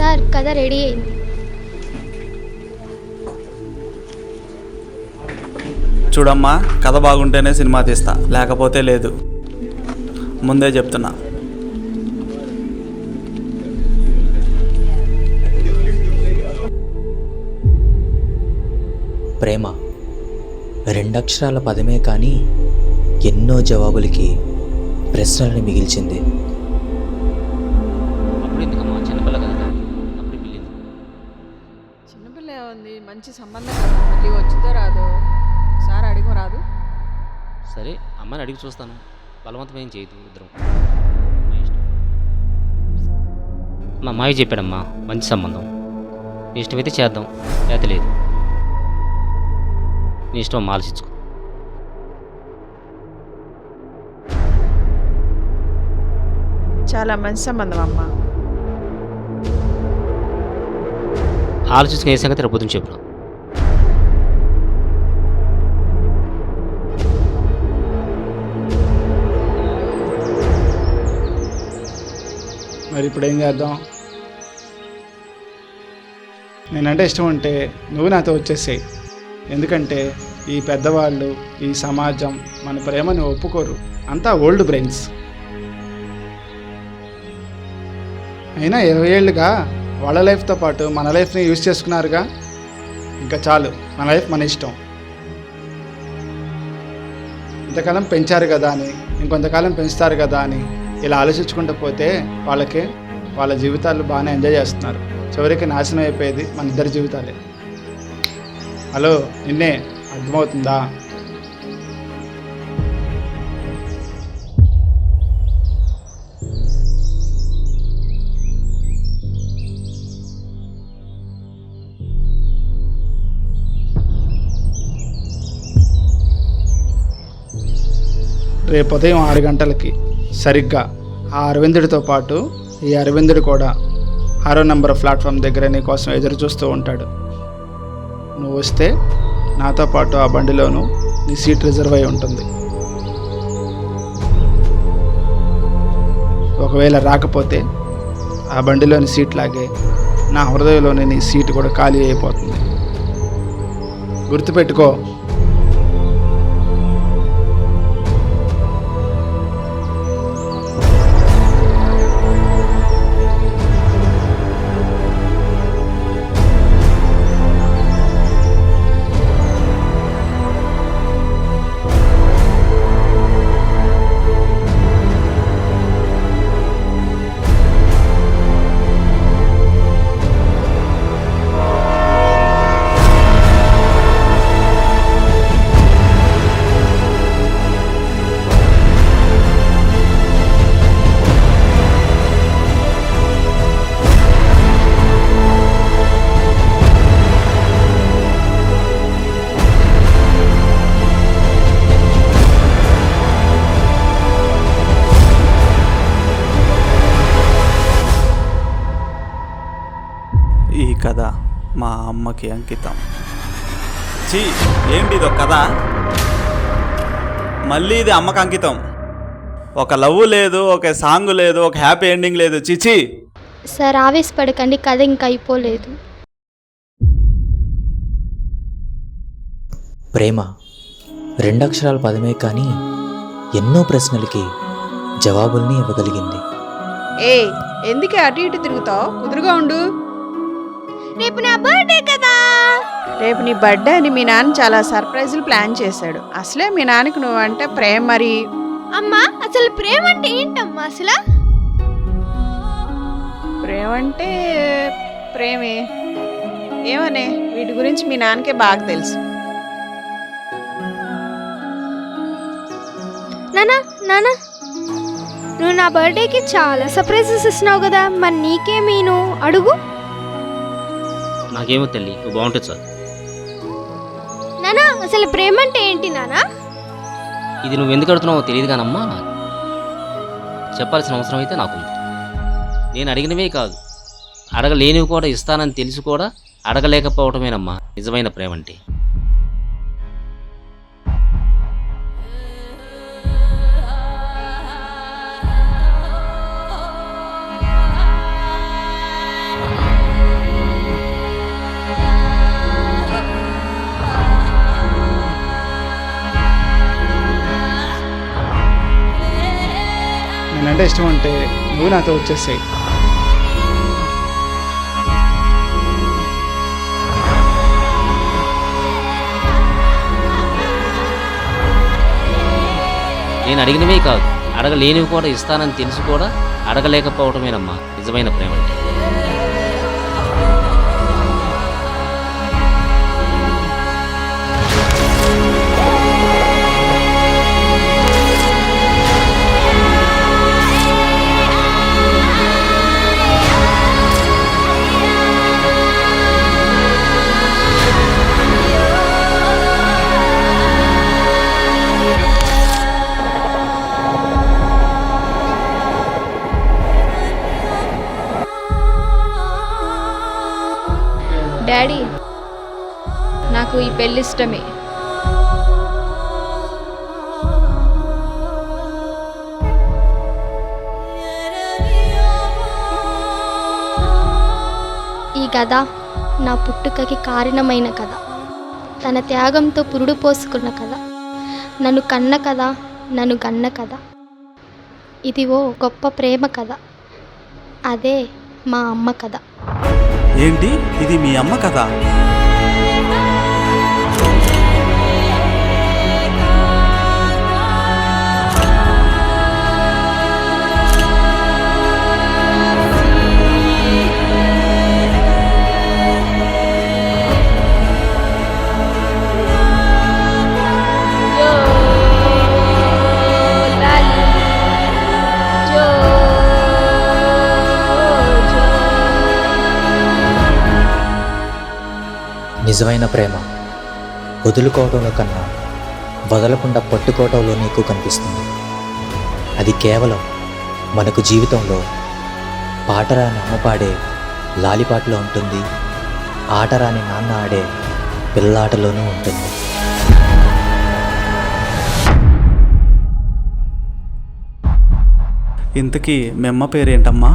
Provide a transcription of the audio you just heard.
Sir కథ ready అయింది. చూడమ్మా, కథ బాగుంటేనే సినిమా తీస్తా, లేకపోతే లేదు. ముందే చెప్తున్నా. ప్రేమ రెండక్షరాల పదమే కానీ ఎన్నో జవాబులకి ప్రశ్నలను మిగిల్చింది. అప్పుడు ఎందుకమ్మా చిన్నపిల్ల కదా, అప్పుడు పిల్లింది. చిన్నపిల్ల ఏముంది, మంచి సంబంధం కదా, మళ్ళీ వచ్చిందో రాదో సార్ అడిగో రాదు. సరే అమ్మని అడిగి చూస్తాను, బలవంతం ఏం చేయదు, ఇద్దరం మా ఇష్టం. మా అమ్మాయి చెప్పాడమ్మా మంచి సంబంధం, నీ ఇష్టమైతే చేద్దాం, లేత లేదు, నీ ఇష్టం అమ్మ, ఆలోచించుకో. చాలా మంచి సంబంధం అమ్మా. ఆలోచించుకునే సంగతి రేపు పొద్దున్న చెప్పు. మరి ఇప్పుడు ఏం చేద్దాం? నేనంటే ఇష్టం ఉంటే నువ్వు నాతో వచ్చేసేయి. ఎందుకంటే ఈ పెద్దవాళ్ళు, ఈ సమాజం మన ప్రేమను ఒప్పుకోరు, అంతా ఓల్డ్ బ్రెయిన్స్. అయినా 20 ఏళ్ళుగా వాళ్ళ లైఫ్తో పాటు మన లైఫ్ని యూజ్ చేసుకున్నారుగా, ఇంకా చాలు, మన లైఫ్ మన ఇష్టం. ఇంతకాలం పెంచారు కదా అని, ఇంకొంతకాలం పెంచుతారు కదా అని ఇలా ఆలోచించుకుంటూ పోతే వాళ్ళకి వాళ్ళ జీవితాలు బాగానే ఎంజాయ్ చేస్తున్నారు. చివరికి నాశనం అయిపోయేది మన ఇద్దరి జీవితాలే. హలో, నిన్నే అర్థమవుతుందా? రేపు ఉదయం 6 గంటలకి సరిగ్గా ఆ అరవిందుడితో పాటు ఈ అరవిందుడు కూడా 6వ నెంబర్ ప్లాట్ఫామ్ దగ్గర నీ కోసం ఎదురు చూస్తూ ఉంటాడు. నువ్వు వస్తే నాతో పాటు ఆ బండిలోనూ నీ సీట్ రిజర్వ్ అయి ఉంటుంది. ఒకవేళ రాకపోతే ఆ బండిలోని సీట్ లాగే నా హృదయంలోని నీ సీటు కూడా ఖాళీ అయిపోతుంది. గుర్తుపెట్టుకో. ఈ కథ మా అమ్మకి అంకితం. చీ, ఏంటి ఇదో కథ? మళ్ళీ ఇది అమ్మకి అంకితం. ఒక లవ్ లేదు, ఒక సాంగ్ లేదు, ఒక హ్యాపీ ఎండింగ్ లేదు. చిచి. సార్ ఆవేశపడకండి, కథ ఇంకా అయిపోలేదు. ప్రేమ రెండక్షరాల పదమే కానీ ఎన్నో ప్రశ్నలకి జవాబుల్ని ఇవ్వగలిగింది. ఏ ఎందుకే అటు ఇటు తిరుగుతావు, కుదురుగా ఉండు. రేపు నా బర్త్డే కదా. రేపు నీ బర్త్డే అని మీ నాన్న చాలా సర్ప్రైజులు ప్లాన్ చేశాడు. అసలే మీ నాన్నకి నువ్వంటే ప్రేమ. మరి అమ్మా, అసలు ప్రేమ అంటే ఏంటమ్మా? అసలు ప్రేమ అంటే ప్రేమే. ఏమనే, వీటి గురించి మీ నాన్నకే బాగా తెలుసు. నానా నానా, నువ్వు నా బర్త్డేకి చాలా సర్ప్రైజెస్ ఇస్తున్నావు కదా, మరి నీకేమీను అడుగు. నాకేమో తల్లి, నువ్వు బాగుంటుంది సార్. నానా, అసలు ప్రేమ అంటే ఏంటి నానా? ఇది నువ్వు ఎందుకు అడుగుతున్నావో తెలియదు కానమ్మా, చెప్పాల్సిన అవసరం అయితే నాకుంది. నేను అడిగినవే కాదు, అడగలేనివి కూడా ఇస్తానని తెలిసి కూడా అడగలేకపోవటమేనమ్మా నిజమైన ప్రేమ అంటే. నాకంటే ఇష్టం ఉంటే నువ్వు నాతో వచ్చేసేయి. నేను అడిగినవే కాదు, అడగలేనివి కూడా ఇస్తానని తెలిసి కూడా అడగలేకపోవటమేనమ్మా నిజమైన ప్రేమ అంటే. డాడీ, నాకు ఈ పెళ్ళి ఇష్టమే. ఈ కథ నా పుట్టుకకి కారణమైన కథ, తన త్యాగంతో పురుడు పోసుకున్న కథ, నన్ను కన్న కథ, నన్ను గన్న కథ. ఇది ఓ గొప్ప ప్రేమ కథ, అదే మా అమ్మ కథ. ఏంటి, ఇది మీ అమ్మ కదా? నిజమైన ప్రేమ వదులుకోవటంలో కన్నా వదలకుండా పట్టుకోవటంలో నీకు కనిపిస్తుంది. అది కేవలం మనకు జీవితంలో పాటరాని అమ్మ పాడే లాలిపాటలో ఉంటుంది, ఆటరాని నాన్న ఆడే పిల్లాటలోనూ ఉంటుంది. ఇంతకీ మీ అమ్మ పేరేంటమ్మా?